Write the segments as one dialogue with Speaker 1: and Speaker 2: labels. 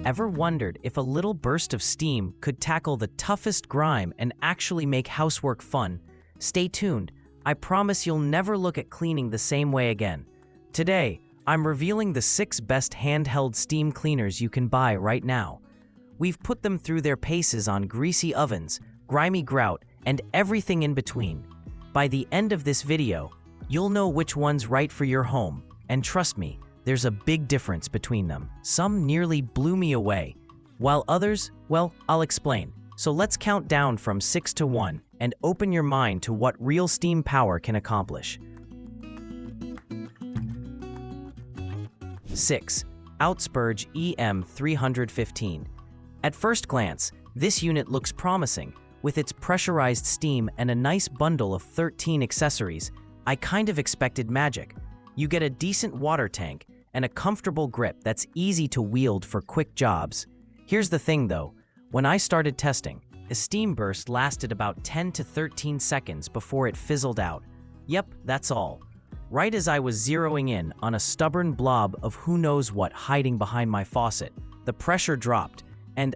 Speaker 1: Ever wondered if a little burst of steam could tackle the toughest grime and actually make housework fun? Stay tuned. I promise you'll never look at cleaning the same way again. Today, I'm revealing the 6 best handheld steam cleaners you can buy right now. We've put them through their paces on greasy ovens, grimy grout, and everything in between. By the end of this video, you'll know which one's right for your home, and trust me, there's a big difference between them. Some nearly blew me away, while others, well, I'll explain. So let's count down from 6 to 1 and open your mind to what real steam power can accomplish. 6. Outspurge EM-315. At first glance, this unit looks promising. With its pressurized steam and a nice bundle of 13 accessories, I kind of expected magic. You get a decent water tank and a comfortable grip that's easy to wield for quick jobs. Here's the thing though, when I started testing, a steam burst lasted about 10 to 13 seconds before it fizzled out. Yep, that's all. Right as I was zeroing in on a stubborn blob of who knows what hiding behind my faucet, the pressure dropped, and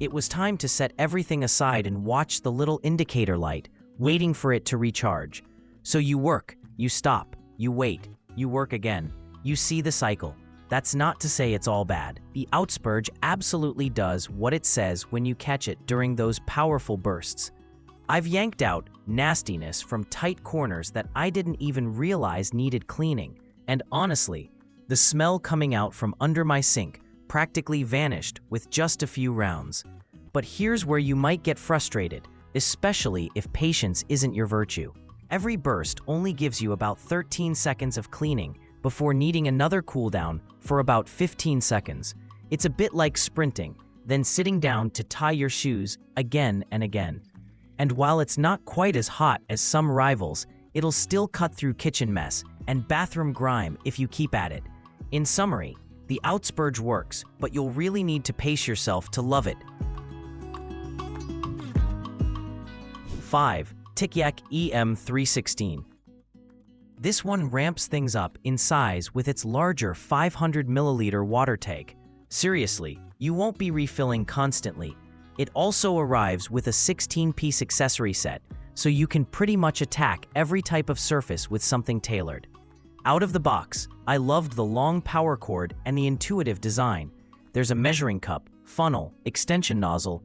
Speaker 1: it was time to set everything aside and watch the little indicator light, waiting for it to recharge. So you work, you stop, you wait, you work again. You see the cycle. That's not to say it's all bad. The Outspurge absolutely does what it says when you catch it during those powerful bursts. I've yanked out nastiness from tight corners that I didn't even realize needed cleaning, and honestly, the smell coming out from under my sink practically vanished with just a few rounds. But here's where you might get frustrated, especially if patience isn't your virtue. Every burst only gives you about 13 seconds of cleaning before needing another cooldown for about 15 seconds. It's a bit like sprinting, then sitting down to tie your shoes again and again. And while it's not quite as hot as some rivals, it'll still cut through kitchen mess and bathroom grime if you keep at it. In summary, the Outspurge works, but you'll really need to pace yourself to love it. 5. TICYACK EM-316. This one ramps things up in size with its larger 500 milliliter water tank. Seriously, you won't be refilling constantly. It also arrives with a 16-piece accessory set, so you can pretty much attack every type of surface with something tailored. Out of the box, I loved the long power cord and the intuitive design. There's a measuring cup, funnel, extension nozzle,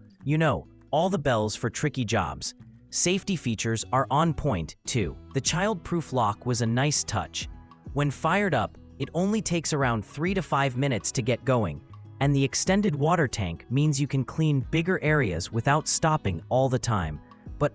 Speaker 1: all the bells for tricky jobs. Safety features are on point, too. The child-proof lock was a nice touch. When fired up, it only takes around 3 to 5 minutes to get going, and the extended water tank means you can clean bigger areas without stopping all the time. But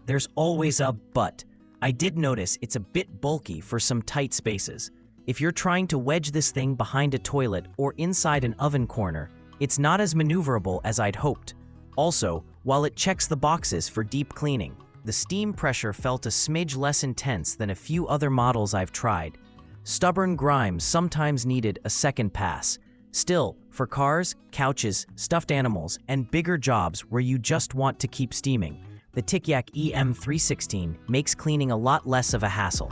Speaker 1: there's always a but. I did notice it's a bit bulky for some tight spaces. If you're trying to wedge this thing behind a toilet or inside an oven corner, it's not as maneuverable as I'd hoped. Also, while it checks the boxes for deep cleaning, the steam pressure felt a smidge less intense than a few other models I've tried. Stubborn grime sometimes needed a second pass. Still, for cars, couches, stuffed animals, and bigger jobs where you just want to keep steaming, the TICYACK EM-316 makes cleaning a lot less of a hassle.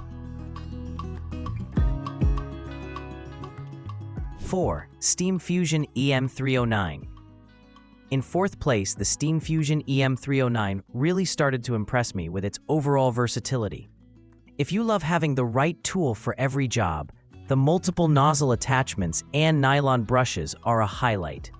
Speaker 1: 4. SteamFusion EM-309. In 4th place, the SteamFusion EM-309 really started to impress me with its overall versatility. If you love having the right tool for every job, the multiple nozzle attachments and nylon brushes are a highlight.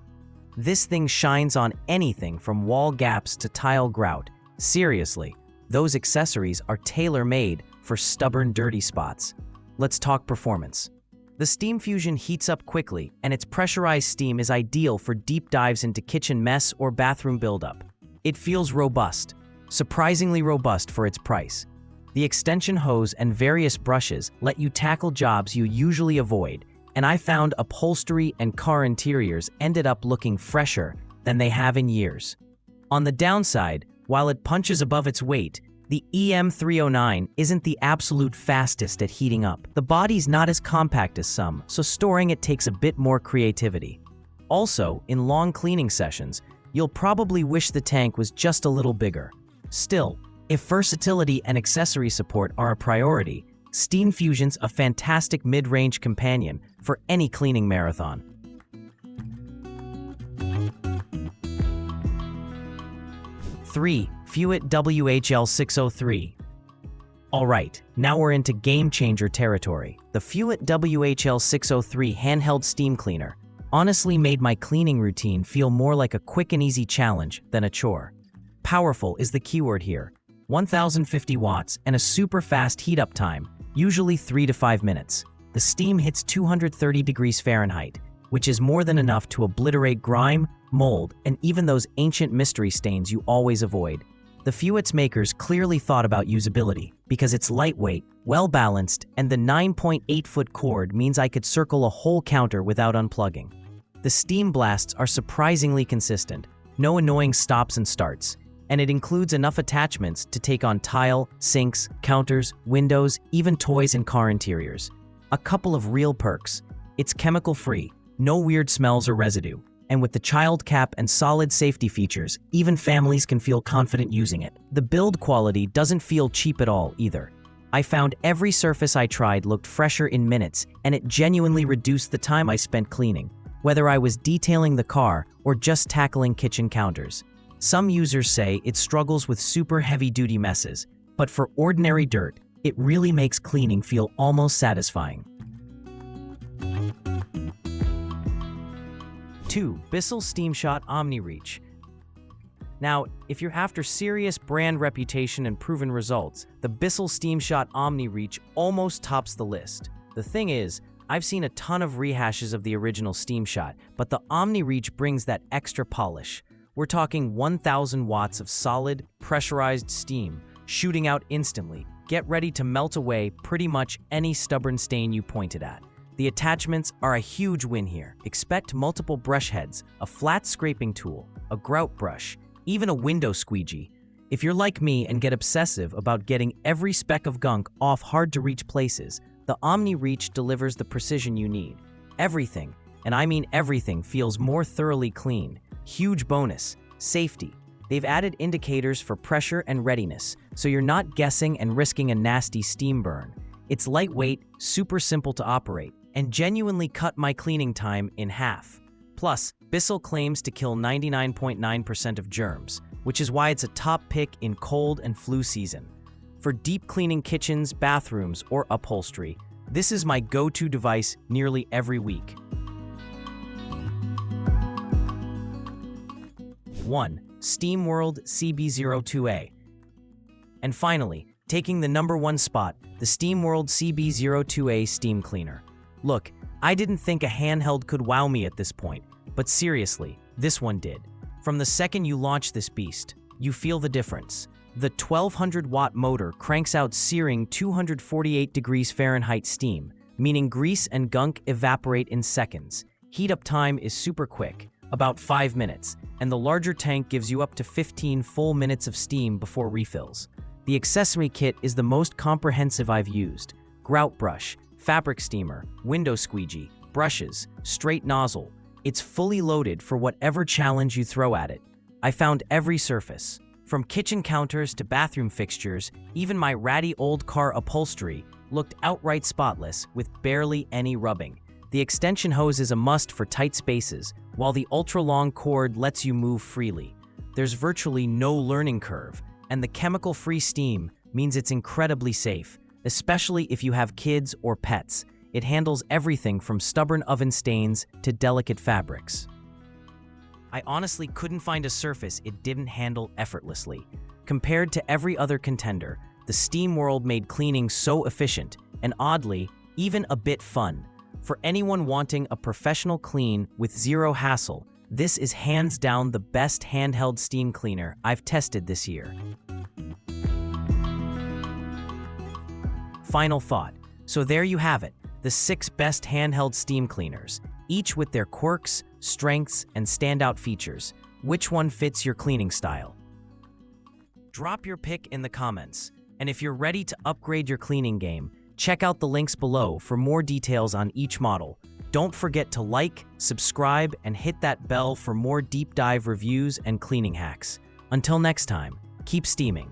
Speaker 1: This thing shines on anything from wall gaps to tile grout. Seriously, those accessories are tailor-made for stubborn, dirty spots. Let's talk performance. The SteamFusion heats up quickly, and its pressurized steam is ideal for deep dives into kitchen mess or bathroom buildup. It feels robust, surprisingly robust for its price. The extension hose and various brushes let you tackle jobs you usually avoid, and I found upholstery and car interiors ended up looking fresher than they have in years. On the downside, while it punches above its weight, the EM-309 isn't the absolute fastest at heating up. The body's not as compact as some, so storing it takes a bit more creativity. Also, in long cleaning sessions, you'll probably wish the tank was just a little bigger. Still, if versatility and accessory support are a priority, SteamFusion's a fantastic mid-range companion for any cleaning marathon. 3. Phueut WHL-603. Alright, now we're into game-changer territory. The Phueut WHL-603 handheld steam cleaner honestly made my cleaning routine feel more like a quick and easy challenge than a chore. Powerful is the keyword here. 1050 watts and a super fast heat-up time, usually 3 to 5 minutes. The steam hits 230 degrees Fahrenheit, which is more than enough to obliterate grime, mold, and even those ancient mystery stains you always avoid. The Phuet's makers clearly thought about usability because it's lightweight, well-balanced, and the 9.8-foot cord means I could circle a whole counter without unplugging. The steam blasts are surprisingly consistent, no annoying stops and starts, and it includes enough attachments to take on tile, sinks, counters, windows, even toys and car interiors. A couple of real perks. It's chemical-free, no weird smells or residue, and with the child cap and solid safety features, even families can feel confident using it. The build quality doesn't feel cheap at all either. I found every surface I tried looked fresher in minutes, and it genuinely reduced the time I spent cleaning, whether I was detailing the car or just tackling kitchen counters. Some users say it struggles with super heavy-duty messes, but for ordinary dirt, it really makes cleaning feel almost satisfying. 2. Bissell SteamShot Omni Reach. Now, if you're after serious brand reputation and proven results, the Bissell SteamShot Omni Reach almost tops the list. The thing is, I've seen a ton of rehashes of the original SteamShot, but the Omni Reach brings that extra polish. We're talking 1000 watts of solid, pressurized steam, shooting out instantly. Get ready to melt away pretty much any stubborn stain you pointed at. The attachments are a huge win here. Expect multiple brush heads, a flat scraping tool, a grout brush, even a window squeegee. If you're like me and get obsessive about getting every speck of gunk off hard-to-reach places, the Omni Reach delivers the precision you need. Everything, and I mean everything, feels more thoroughly clean. Huge bonus, safety. They've added indicators for pressure and readiness, so you're not guessing and risking a nasty steam burn. It's lightweight, super simple to operate, and genuinely cut my cleaning time in half. Plus, Bissell claims to kill 99.9% of germs, which is why it's a top pick in cold and flu season. For deep cleaning kitchens, bathrooms, or upholstery, this is my go-to device nearly every week. 1. STMWORLD CB02A. And finally, taking the #1 spot, the STMWORLD CB02A steam cleaner. Look, I didn't think a handheld could wow me at this point, but seriously, this one did. From the second you launch this beast, you feel the difference. The 1200-watt motor cranks out searing 248 degrees Fahrenheit steam, meaning grease and gunk evaporate in seconds. Heat-up time is super quick, about 5 minutes, and the larger tank gives you up to 15 full minutes of steam before refills. The accessory kit is the most comprehensive I've used. Grout brush, fabric steamer, window squeegee, brushes, straight nozzle. It's fully loaded for whatever challenge you throw at it. I found every surface. From kitchen counters to bathroom fixtures, even my ratty old car upholstery looked outright spotless with barely any rubbing. The extension hose is a must for tight spaces, while the ultra-long cord lets you move freely. There's virtually no learning curve, and the chemical-free steam means it's incredibly safe, especially if you have kids or pets. It handles everything from stubborn oven stains to delicate fabrics. I honestly couldn't find a surface it didn't handle effortlessly. Compared to every other contender, the SteamWORLD made cleaning so efficient and, oddly, even a bit fun. For anyone wanting a professional clean with zero hassle, this is hands down the best handheld steam cleaner I've tested this year. Final thought. So there you have it, the 6 best handheld steam cleaners, each with their quirks, strengths, and standout features. Which one fits your cleaning style? Drop your pick in the comments, and if you're ready to upgrade your cleaning game, check out the links below for more details on each model. Don't forget to like, subscribe, and hit that bell for more deep dive reviews and cleaning hacks. Until next time, keep steaming.